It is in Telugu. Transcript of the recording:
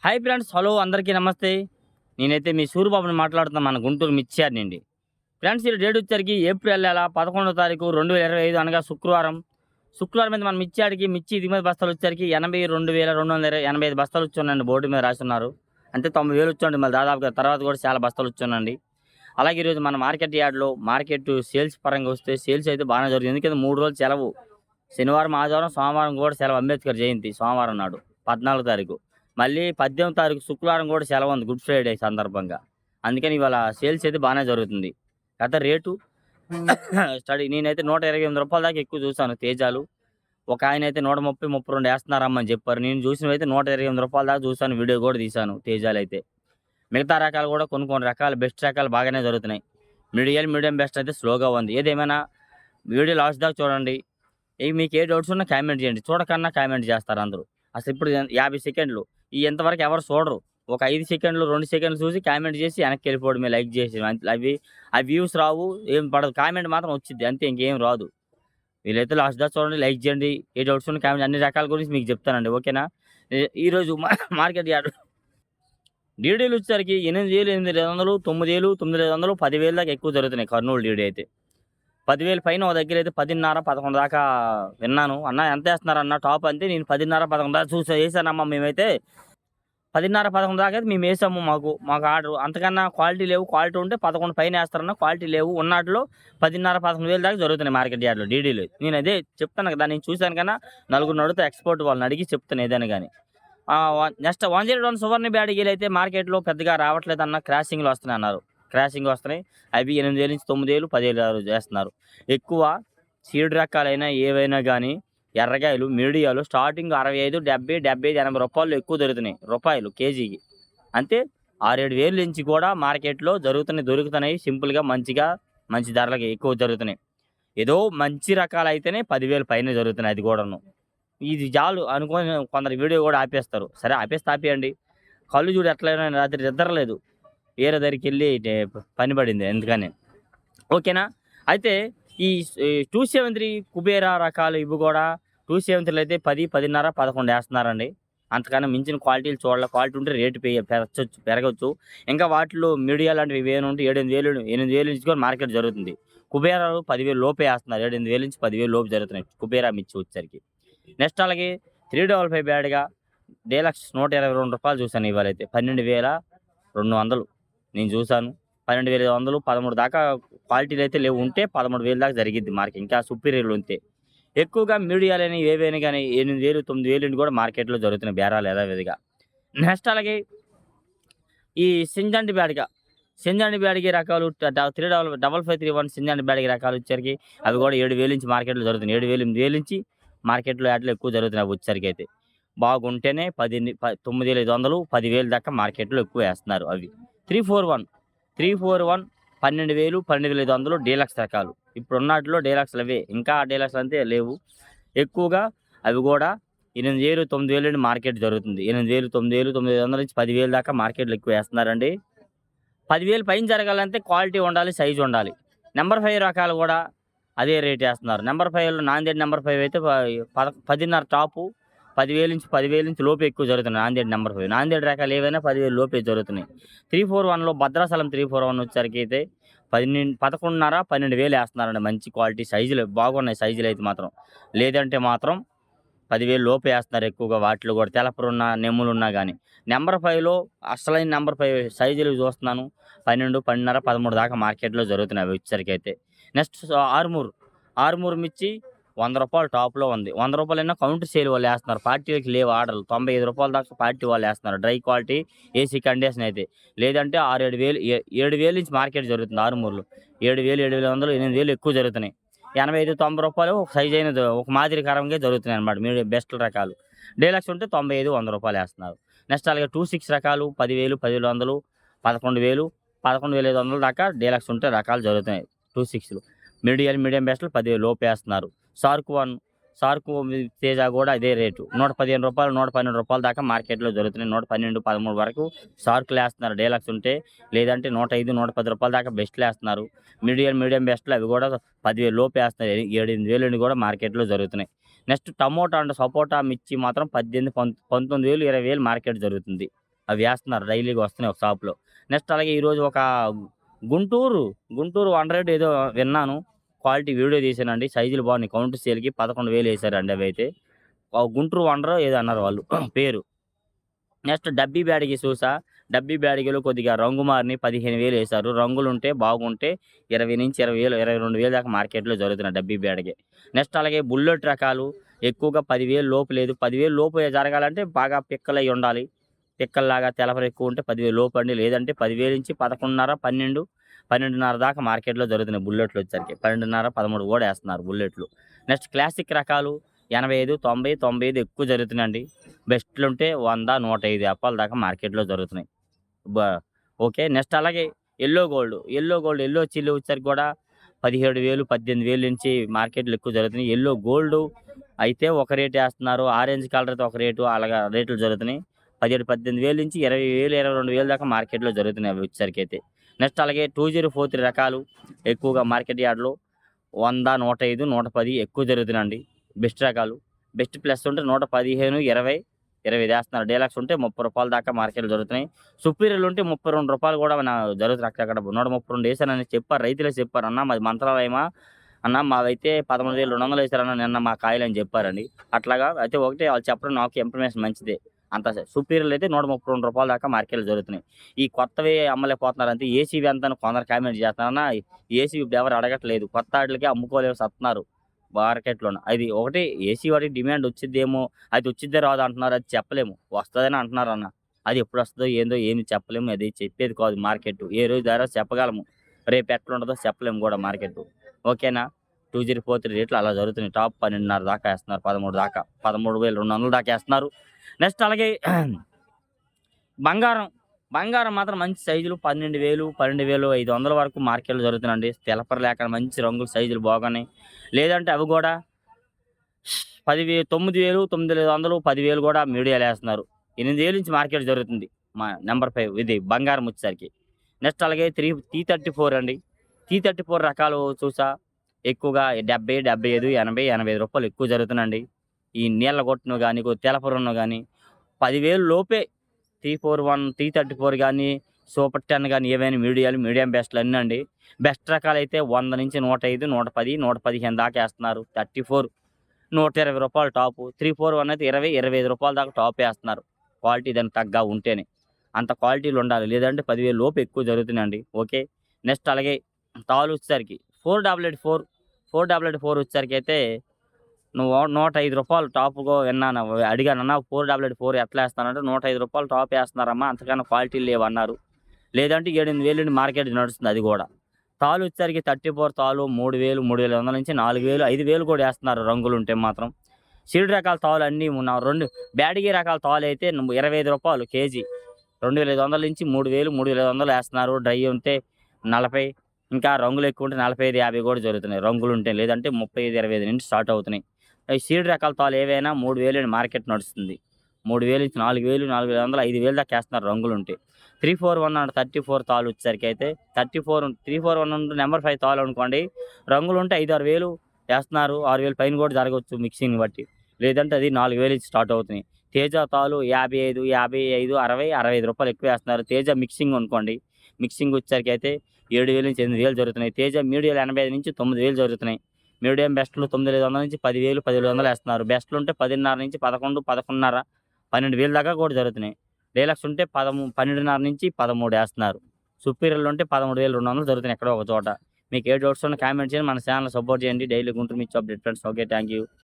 హాయ్ ఫ్రెండ్స్, హలో అందరికీ నమస్తే. నేనైతే మీ సూరిబాబుని మాట్లాడుతున్నా మన గుంటూరు మిర్చియార్డ్ నుండి. ఫ్రెండ్స్, ఈ డేట్ వచ్చేసరికి ఏప్రిల్ నెల 11వ తారీఖు 2025 అనగా శుక్రవారం. శుక్రవారం మీద మన మిర్చియార్డ్‌కి మిర్చి దిగుమతి బస్తాలు వచ్చేసరికి 82,285 బస్తాలు వచ్చున్నాయండి. బోర్డు మీద రాసున్నారు. అంటే 90,000 వచ్చుండి. మళ్ళీ దాదాపుగా తర్వాత కూడా చాలా బస్తాలు వచ్చునండి. అలాగే ఈరోజు మన మార్కెట్ యార్డ్‌లో సేల్స్ పరంగా వస్తే సేల్స్ అయితే బాగానే జరుగుతుంది. ఎందుకంటే 3 రోజులు సెలవు. శనివారం, ఆదివారం, సోమవారం కూడా సెలవు. అంబేద్కర్ జయంతి సోమవారం నాడు 14 తారీఖు. మళ్ళీ 18 తారీఖు శుక్రవారం కూడా సెలవు ఉంది, గుడ్ ఫ్రైడే సందర్భంగా. అందుకని ఇవాళ సేల్స్ అయితే బాగానే జరుగుతుంది. గత రేటు నేనైతే రూ. 128 దాకా ఎక్కువ చూసాను తేజాలు. ఒక ఆయన అయితే 130, 32 వేస్తున్నారమ్మని చెప్పారు. నేను చూసినవైతే రూ. 128 దాకా చూసాను. వీడియో కూడా తీశాను తేజాలు అయితే. మిగతా రకాలు కూడా కొన్ని రకాలు బెస్ట్ రకాలు బాగానే జరుగుతున్నాయి. మీడియం బెస్ట్ అయితే స్లోగా ఉంది. ఏదేమైనా వీడియో లాస్ట్ దాకా చూడండి. మీకు ఏ డౌట్స్ ఉన్నా కామెంట్ చేయండి. చూడకన్నా కామెంట్ చేస్తారు అందరూ. అసలు ఇప్పుడు 50 సెకండ్లు ఇంతవరకు ఎవరు చూడరు. ఒక 5 సెకండ్లు, 2 సెకండ్లు చూసి కామెంట్ చేసి వెనక్కి వెళ్ళిపోవడమే, లైక్ చేసి. ఆ వ్యూస్ రావు, ఏం పడదు. కామెంట్ మాత్రం వచ్చింది అంతే, ఇంకేం రాదు. వీలైతే లాస్ట్ దాకా చూడండి, లైక్ చేయండి. ఏ డౌట్స్ ఉన్న కామెంట్, అన్ని రకాల గురించి మీకు చెప్తానండి. ఓకేనా? ఈరోజు మార్కెట్ యార్డ్ డీడీలు వచ్చేసరికి 8,800, 9,000, 9,500, 10,000 దాకా ఎక్కువ జరుగుతున్నాయి. కర్నూలు డీడీ అయితే 10,000 పైన ఒక దగ్గర అయితే 10,500, 11 దాకా విన్నాను. అన్న ఎంత వేస్తున్నారన్న టాప్ అంటే, నేను 10,500, 11 దాకా వేసానమ్మా. మేమైతే 10,500, 11 దాకా అయితే మేము వేసాము. మాకు ఆర్డర్ అంతకన్నా క్వాలిటీ లేవు. క్వాలిటీ ఉంటే 11 పైన వేస్తారన్న, క్వాలిటీ లేవు. ఉన్నట్లో 10,500, 11,000 దాకా జరుగుతున్నాయి మార్కెట్ యార్డ్లో డీడీలు. నేను అదే చెప్తాను కదా, నేను చూశాను కన్నా నలుగురు అడిగితే ఎక్స్పోర్ట్ వాళ్ళని అడిగి చెప్తాను ఏదైనా కానీ. నెక్స్ట్ 101 సువర్ణ బ్యాడిగీలు అయితే మార్కెట్లో పెద్దగా రావట్లేదు అన్న, క్రాసింగ్లు వస్తున్నాయి అన్నారు. క్రాసింగ్ వస్తున్నాయి. అవి 8,000 నుంచి 9,000, 10,000 చేస్తున్నారు. ఎక్కువ సీడ్ రకాలైనా ఏవైనా కానీ ఎర్రగాయలు, మీడియాలు స్టార్టింగ్ 65, 70, 75, 80 రూపాయలు ఎక్కువ దొరుకుతున్నాయి కేజీకి. అంతే 6-7 నుంచి కూడా మార్కెట్లో దొరుకుతున్నాయి. సింపుల్గా మంచి ధరలకి ఎక్కువ జరుగుతున్నాయి. ఏదో మంచి రకాలు అయితేనే 10,000 పైన జరుగుతున్నాయి. అది కూడాను ఇది చాలు అనుకొని కొందరు వీడియో కూడా ఆపేస్తారు. సరే ఆపేయండి. కళ్ళు చూడు ఎట్లయినా రాత్రి నిద్రలేదు. వేరే దగ్గరికి వెళ్ళి పని పడింది ఎందుకని. ఓకేనా? అయితే ఈ 273 కుబేరా రకాలు ఇవి కూడా 273 అయితే 10, 10.5, 11 వేస్తున్నారండి. అంతకన్నా మించిన క్వాలిటీలు చూడాలి. క్వాలిటీ ఉంటే రేటు పెరగచ్చు. ఇంకా వాటిలో మీడియా లాంటివి ఇవేమైనా ఉంటే 8,000 నుంచి కూడా మార్కెట్ జరుగుతుంది. కుబేరాలు 10,000 లోపే వేస్తున్నారు. 8,000 నుంచి 10,000 లోపు జరుగుతున్నాయి కుబేరా మిర్చి వచ్చేసరికి. నెక్స్ట్ అలాగే 355 బ్యాడ్గా డీలక్స్ రూ. 122 చూశాను. ఇవాళైతే 12,200 నేను చూశాను. 12,500, 13 దాకా క్వాలిటీలు అయితే లేవు. ఉంటే 13,000 దాకా జరిగిద్ది మార్కెట్. ఇంకా సుపీరియర్లు ఉంటే ఎక్కువగా మీడియాలని ఏవైనా కానీ 8,000, 9,000 కూడా మార్కెట్లో జరుగుతున్నాయి బేరాలు యథావిధిగా. నెక్స్ట్ అలాగే ఈ సింజండి బ్యాడిగి రకాలు 35531 సింజండి బ్యాడిగి రకాలు వచ్చేసరికి అవి కూడా 7,000 నుంచి మార్కెట్లో జరుగుతున్నాయి. 7,000, 8,000 నుంచి మార్కెట్లో యాడ్లు ఎక్కువ జరుగుతున్నాయి. వచ్చేసరికి అయితే బాగుంటేనే 9,500, 10,000 దాకా మార్కెట్లో ఎక్కువ వేస్తున్నారు. అవి 341, 12,000, 12,500 డీలక్స్ రకాలు. ఇప్పుడున్నట్లో డీలక్స్లు అవే. ఇంకా డీలక్స్ అంతే లేవు. ఎక్కువగా అవి కూడా 8,000, 9,000 మార్కెట్ జరుగుతుంది. 8,000, 9,000, 9,500 నుంచి 10,000 దాకా మార్కెట్లో ఎక్కువ వేస్తున్నారండి. 10,000 పైన జరగాలంటే క్వాలిటీ ఉండాలి, సైజు ఉండాలి. నెంబర్ 5 రకాలు కూడా అదే రేట్ వేస్తున్నారు. నెంబర్ 5లో నాందేడ్ నెంబర్ 5 అయితే 10.5 టాపు. 10,000 నుంచి లోపు ఎక్కువ జరుగుతున్నాయి నాందేడ్ నెంబర్ 5. నాందేడ్ రకాలు ఏవైనా 10,000 లోపే జరుగుతున్నాయి. 341లో భద్రాచలం 341 వచ్చేసరికి అయితే 11.5, 12,000 వేస్తున్నారండి. మంచి క్వాలిటీ సైజులు బాగున్నాయి. సైజులు అయితే మాత్రం లేదంటే మాత్రం 10,000 లోపు వేస్తున్నారు ఎక్కువగా. వాటిలో కూడా తెలపరున్న నెమ్ములున్నా కానీ. నెంబర్ 5లో అసలైన నెంబర్ 5 సైజులు చూస్తున్నాను. 12, 12.5, 13 దాకా మార్కెట్లో జరుగుతున్నాయి అవి వచ్చేసరికి అయితే. నెక్స్ట్ ఆర్మూర్ మిర్చి రూ. 100 టాప్లో ఉంది. రూ. 100 కౌంటర్ సేల్ వాళ్ళు వేస్తున్నారు. పార్టీలకి లేవు ఆర్డర్లు. రూ. 95 దాకా పార్టీ వాళ్ళు వేస్తున్నారు. డ్రై క్వాలిటీ ఏసీ కండిషన్ అయితే. లేదంటే 7,000 నుంచి మార్కెట్ జరుగుతుంది ఆర్మూర్లో. 7,000, 7,500, 8,000 ఎక్కువ జరుగుతున్నాయి. 85, 90 ఒక సైజ్ అయినది ఒక మాదిరికరంగా జరుగుతున్నాయి అనమాట. మీడియం బెస్ట్ రకాలు. డీలక్స్ ఉంటే 95, రూ. 100 వేస్తున్నారు. నెక్స్ట్ అలాగే 26 రకాలు 10,000, 10,100, 11,000, 11,500 దాకా డీలక్స్ ఉంటే రకాలు జరుగుతున్నాయి 26లు. మీడియం బెస్ట్లు 10,000 లోపు వేస్తున్నారు. సార్కు తేజ కూడా అదే రేటు. రూ. 115, రూ. 112 దాకా మార్కెట్లో జరుగుతున్నాయి. 112, 13 వరకు సార్కులు వేస్తున్నారు డీలక్స్ ఉంటే. లేదంటే 105, 110 దాకా బెస్ట్లు వేస్తున్నారు. మీడియం బెస్ట్లు అవి కూడా 10,000 లోపు వేస్తున్నారు. 7,000 కూడా మార్కెట్లో జరుగుతున్నాయి. నెక్స్ట్ టమోటా అండ్ సపోటా మిర్చి మాత్రం 18, 19,000, 20,000 మార్కెట్ జరుగుతుంది. అవి వేస్తున్నారు డైలీగా వస్తున్నాయి ఒక షాప్‌లో. నెక్స్ట్ అలాగే ఈరోజు ఒక గుంటూరు, గుంటూరు వండర్ ఏదో విన్నాను. క్వాలిటీ వీడియో తీశానండి. సైజులు బాగున్నాయి. కౌంట్ సేల్‌కి 11,000 ఏసారండి అవైతే. గుంటూరు వండరో ఏదో అన్నారు వాళ్ళు పేరు. నెక్స్ట్ డబ్బీ బ్యాడిగి చూసా. డబ్బీ బ్యాడిగలో కొద్దిగా రంగు మారినయి 15,000 ఏశారు. రంగులుంటే బాగుంటే 20,000-20,000, 22,000 దాకా మార్కెట్‌లో జరుగుతున్నాయి డబ్బీ బ్యాడిగే. నెక్స్ట్ అలాగే బుల్లెట్ రకాలు ఎక్కువగా 10,000 లోపు లేదు. 10,000 లోపు జరగాలంటే బాగా పిక్కలయ్యి ఉండాలి. పిక్కల్లాగా తెలపర ఎక్కువుంటే 10,000 లోపండి. లేదంటే 10,000-11,500, 12, 12,500 దాకా మార్కెట్‌లో జరుగుతున్నాయి బుల్లెట్‌లొచ్చేసరికి. 12,500, 13 గూడా ఏస్తున్నారు బుల్లెట్‌లు. నెక్స్ట్ క్లాసిక్ రకాలు 85, 90, 95 ఎక్కువ జరుగుతున్నాయండి. బెస్ట్‌లుంటే 100, 105 అప్పాల దాకా మార్కెట్‌లో జరుగుతున్నాయి. బ ఓకే. నెక్స్ట్ అలాగే yellow gold, yellow gold, yellow chilli వచ్చేసరికి గూడా 17,000, 18,000 నుంచి మార్కెట్‌లో ఎక్కువ జరుగుతున్నాయి. యెల్లో గోల్డు అయితే ఒక రేట్ ఏస్తున్నారు. ఆరెంజ్ కలర్ అయితే ఒక రేటు అలాగా రేట్లు జరుగుతున్నాయి. 17, 18,000 నుంచి 20,000, 22,000 దాకా మార్కెట్‌లో జరుగుతున్నాయి అవి వచ్చేసరికైతే. నెక్స్ట్ అలాగే 2043 రకాలు ఎక్కువగా మార్కెట్ యార్డ్‌లో 100, 105, 110 ఎక్కువ జరుగుతున్నాయండి. బెస్ట్ రకాలు. బెస్ట్ ప్లస్ ఉంటే 115, 20, 25 ఏస్తున్నారు. డీలక్స్ ఉంటే రూ. 30 దాకా మార్కెట్‌లో జరుగుతున్నాయి. సుపీరియర్‌లు ఉంటే రూ. 32 కూడా జరుగుతున్నాయి. అక్కడక్కడ 132 ఏసానని చెప్పారు. రైతులే చెప్పారు. "అన్న మాది మంత్రాలయమా, అన్న మావైతే 13,200 ఏసారన్న నిన్న మా కాయలని" చెప్పారండి. అట్లాగా అయితే ఒకటే వాళ్ళు చెప్పడం నాకు ఇన్ఫర్మేషన్ మంచిదే. అంత సుపీరియర్‌లు అయితే రూ. 132 దాకా మార్కెట్‌లో జరుగుతున్నాయి. ఈ కొత్తవి అమ్మలేకపోతున్నారు అంతే. ఏసీవి ఎంతని కొందరు కామెంట్ చేస్తున్నారు. అన్న ఏసీ ఇప్పుడు ఎవరు అడగట్లేదు. కొత్త ఆటిలకే అమ్ముకోలేక సత్తున్నారు మార్కెట్‌లోన. అది ఒకటి ఏసీ వాటికి డిమాండ్ వచ్చిద్దేమో, అది వచ్చిద్దో రాదో అంటున్నారు. అది చెప్పలేము. వస్తదని అంటున్నారన్న. అది ఎప్పుడొస్తదో ఏందో ఏమి చెప్పలేము. అది చెప్పేది కాదు మార్కెట్టు. ఏ రోజు దారో చెప్పగలము. రేపు ఎట్లుంటదో చెప్పలేము గూడా మార్కెట్టు. ఓకేనా? 2043 రేట్లు అలా జరుగుతున్నాయి. టాప్ 12.5 దాకా ఏస్తున్నారు. 13 దాకా. 13,200 దాకా ఏస్తున్నారు. నెక్స్ట్ అలాగే బంగారం. బంగారం మాత్రం మంచి సైజులు 12,000, 12,500 వరకు మార్కెట్‌లో జరుగుతున్నాయండి. తెలపర లేక మంచి రంగులు సైజులు బాగున్నాయి. లేదంటే అవి గూడా 9,000, 9,500, 10,000 గూడా మీడియాలేస్తున్నారు. 8,000 నుంచి మార్కెట్ జరుగుతుంది. మా నంబర్ 5 ఇది బంగారం వచ్చేసరికి. నెక్స్ట్ అలాగే T34 అండి. T34 రకాలు చూసా ఎక్కువగా 70, 75, 80, 85 రూపాయలు ఎక్కువ జరుగుతున్నాయండి. ఈ నీళ్ల కొట్టును గాని, తెలపరున్న గాని 10,000 లోపే T34 గాని, సూపర్ 10 గాని ఏవైనా మీడియాలు, మీడియం బెస్ట్‌లు అన్నీ అండి. బెస్ట్ రకాలైతే 100 నుంచి 105, 110, 115 దాకా ఏస్తున్నారు. 34 రూ. 120 టాపు. 341 అయితే 20, 25 రూపాయల దాకా టాపేస్తున్నారు. క్వాలిటీ దానికి తగ్గ ఉంటేనే. అంత క్వాలిటీలుండాలి. లేదంటే 10,000 లోపు ఎక్కువ జరుగుతున్నాయండి. ఓకే. నెక్స్ట్ అలాగే తాలొచ్చేసరికి 488, 488 వచ్చేసరికైతే నువ్వు రూ. 105 టాప్‌గో విన్నాను. అడిగానన్నా 488 ఎట్లా ఏస్తానంటే రూ. 105 టాప్ ఏస్తున్నారమ్మా అంతకన్నా క్వాలిటీలు లేవన్నారు. లేదంటే 7, 8,000 నుండి మార్కెట్ నడుస్తుంది అది గూడా. తాలొచ్చేసరికి 34 తాలు 3,000, 3,500 నుంచి 4,000, 5,000 కూడా ఏస్తున్నారు రంగులుంటే మాత్రం. సీడ్ రకాల తాళ్ళు అన్నీ ఉన్న 2 బ్యాడగి రకాల తాలైతే రూ. 25 కేజీ. 2,500 నుంచి 3,000, 3,500 ఏస్తున్నారు. డ్రై ఉంటే 40, ఇంకా రంగులెక్కువుంటే 45, 50 కూడా జరుగుతున్నాయి. రంగులుంటే లేదంటే 35, 25 నుంచి స్టార్ట్ అవుతున్నాయి. ఈ సీడ్ రకాల తాలు ఏవైనా 3,000 మార్కెట్ నడుస్తుంది. 3,000 నుంచి 4,000, 4,500, 5,000 దాకా ఏస్తున్నారు రంగులుంటే. 341 అండ్ 34 తాలు వచ్చేసరికైతే 341 నంబర్ 5 తాలు అనుకోండి. రంగులుంటే 5, 6,000 ఏస్తున్నారు. 6,000 పైన కూడా జరగొచ్చు మిక్సింగ్‌ని బట్టి. లేదంటే అది 4,000 నుంచి స్టార్ట్ అవుతున్నాయి. తేజ తాలు 55, 55, 60, 65 రూపాయలు ఎక్కువేస్తున్నారు. తేజ మిక్సింగ్ అనుకోండి. మిక్సింగ్ వచ్చేసరికైతే 7,000 నుంచి 8,000 జరుగుతున్నాయి. తేజ మీడియాలు 85 నుంచి 9,000 జరుగుతున్నాయి. మీడియం బెస్ట్‌లు 9,500 నుంచి 10,000, 10,700 ఏస్తున్నారు. బెస్ట్‌లు ఉంటే 10,500 నుంచి 11, 11,500, 12,000 దాకా కూడా జరుగుతున్నాయి. డీలక్స్ ఉంటే 12,500 నుంచి 13 ఏస్తున్నారు. సుపీరియర్‌లు ఉంటే 13,200 జరుగుతున్నాయి ఎక్కడో ఒక చోట. మీకు ఏ డౌట్స్ ఉన్నా కామెంట్ చేయండి. మన ఛానెల్‌ని సపోర్ట్ చేయండి. డైలీ గుంటూరు మిర్చి update friends. Okay. Thank you.